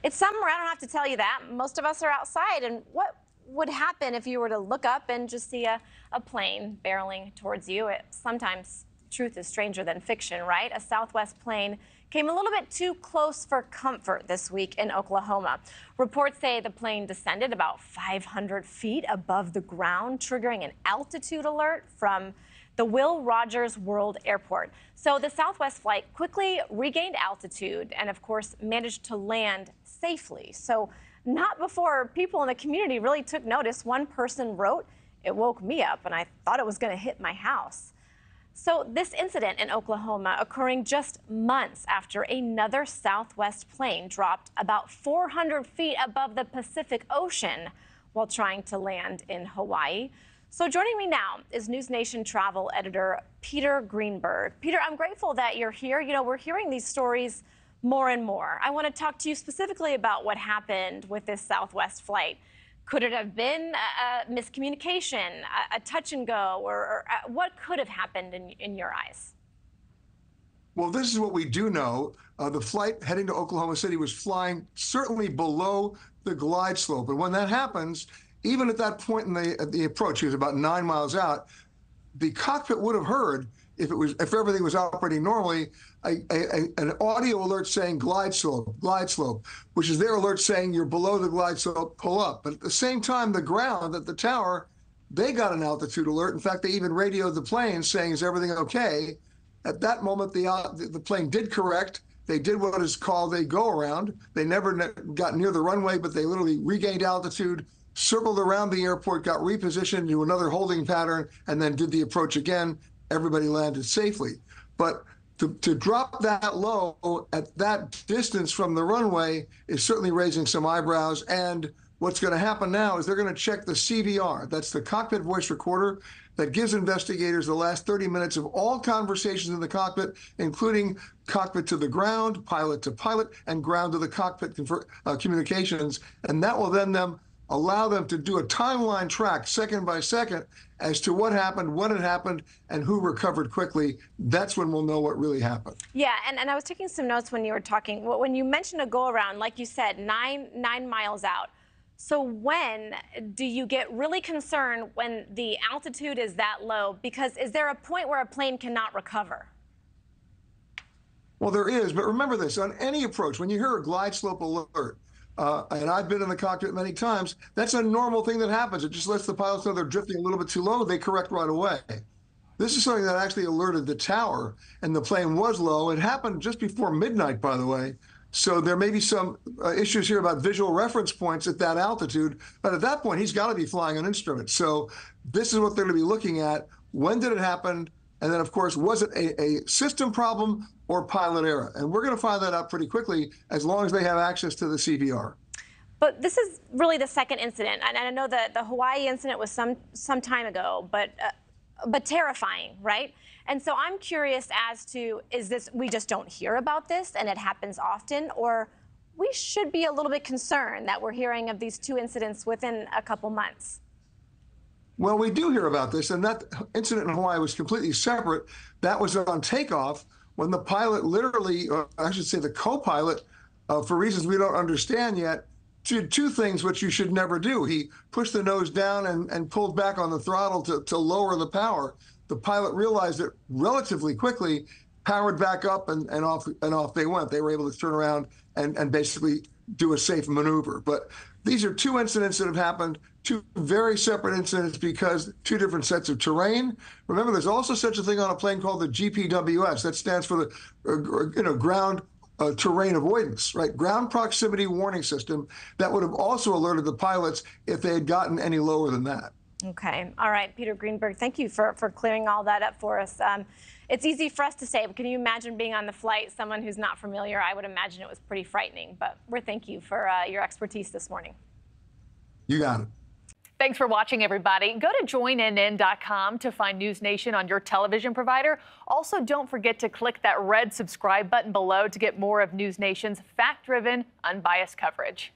It's summer, I don't have to tell you that. Most of us are outside, and what would happen if you were to look up and just see a plane barreling towards you? Sometimes truth is stranger than fiction, right? A Southwest plane came a little bit too close for comfort this week in Oklahoma. Reports say the plane descended about 500 feet above the ground, triggering an altitude alert from the Will Rogers World Airport. So the Southwest flight quickly regained altitude and, of course, managed to land safely. So not before people in the community really took notice. One person wrote, "It woke me up and I thought it was going to hit my house." So this incident in Oklahoma occurring just months after another Southwest plane dropped about 400 feet above the Pacific Ocean while trying to land in Hawaii. So joining me now is NewsNation travel editor Peter Greenberg. Peter, I'm grateful that you're here. You know, we're hearing these stories more and more. I want to talk to you specifically about what happened with this Southwest flight. Could it have been a miscommunication, a touch and go, or what could have happened in your eyes? Well, this is what we do know. The flight heading to Oklahoma City was flying certainly below the glide slope. And when that happens, even at that point in the approach, it was about 9 miles out, the cockpit would have heard, if everything was operating normally, an audio alert saying glide slope, which is their alert saying you're below the glide slope, pull up. But at the same time, the ground at the tower, they got an altitude alert. In fact, they even radioed the plane saying, is everything okay? At that moment, the plane did correct. They did what is called a go-around. They never got near the runway, but they literally regained altitude, circled around the airport, got repositioned to another holding pattern, and then did the approach again. Everybody landed safely. But to drop that low at that distance from the runway is certainly raising some eyebrows. And what's going to happen now is they're going to check the CVR. That's the cockpit voice recorder that gives investigators the last 30 minutes of all conversations in the cockpit, including cockpit to the ground, pilot to pilot, and ground to the cockpit communications. And that will then allow them to do a timeline track second by second as to what happened, when it happened, and who recovered quickly. That's when we'll know what really happened. Yeah, and I was taking some notes when you were talking. When you mentioned a go-around, like you said, nine miles out. So when do you get really concerned when the altitude is that low? Because is there a point where a plane cannot recover? Well, there is, but remember this, on any approach, when you hear a glide slope alert, and I've been in the cockpit many times, that's a normal thing that happens. It just lets the pilots know they're drifting a little bit too low. They correct right away. This is something that actually alerted the tower, and the plane was low. It happened just before midnight, by the way. So there may be some issues here about visual reference points at that altitude. But at that point, he's got to be flying an instrument. So this is what they're going to be looking at. When did it happen? And then, of course, was it a system problem or pilot error? And we're going to find that out pretty quickly as long as they have access to the CVR. But this is really the second incident. And I know that the Hawaii incident was some time ago, but terrifying, right? And so I'm curious as to, is this, we just don't hear about this and it happens often, or we should be a little bit concerned that we're hearing of these two incidents within a couple months? Well, we do hear about this, and that incident in Hawaii was completely separate. That was on takeoff when the pilot literally, I should say the co-pilot, for reasons we don't understand yet, did two things which you should never do. He pushed the nose down and pulled back on the throttle to lower the power. The pilot realized it relatively quickly, powered back up, and off they went. They were able to turn around and basically do a safe maneuver. But these are two incidents that have happened, two very separate incidents because two different sets of terrain. Remember, there's also such a thing on a plane called the GPWS. That stands for the ground terrain avoidance, right? Ground proximity warning system that would have also alerted the pilots if they had gotten any lower than that. Okay. All right, Peter Greenberg, thank you for clearing all that up for us. It's easy for us to say, but can you imagine being on the flight, someone who's not familiar? I would imagine it was pretty frightening, but we thank you for your expertise this morning. You got it. Thanks for watching, everybody. Go to joinnn.com to find NewsNation on your television provider. Also, don't forget to click that red subscribe button below to get more of NewsNation's fact-driven, unbiased coverage.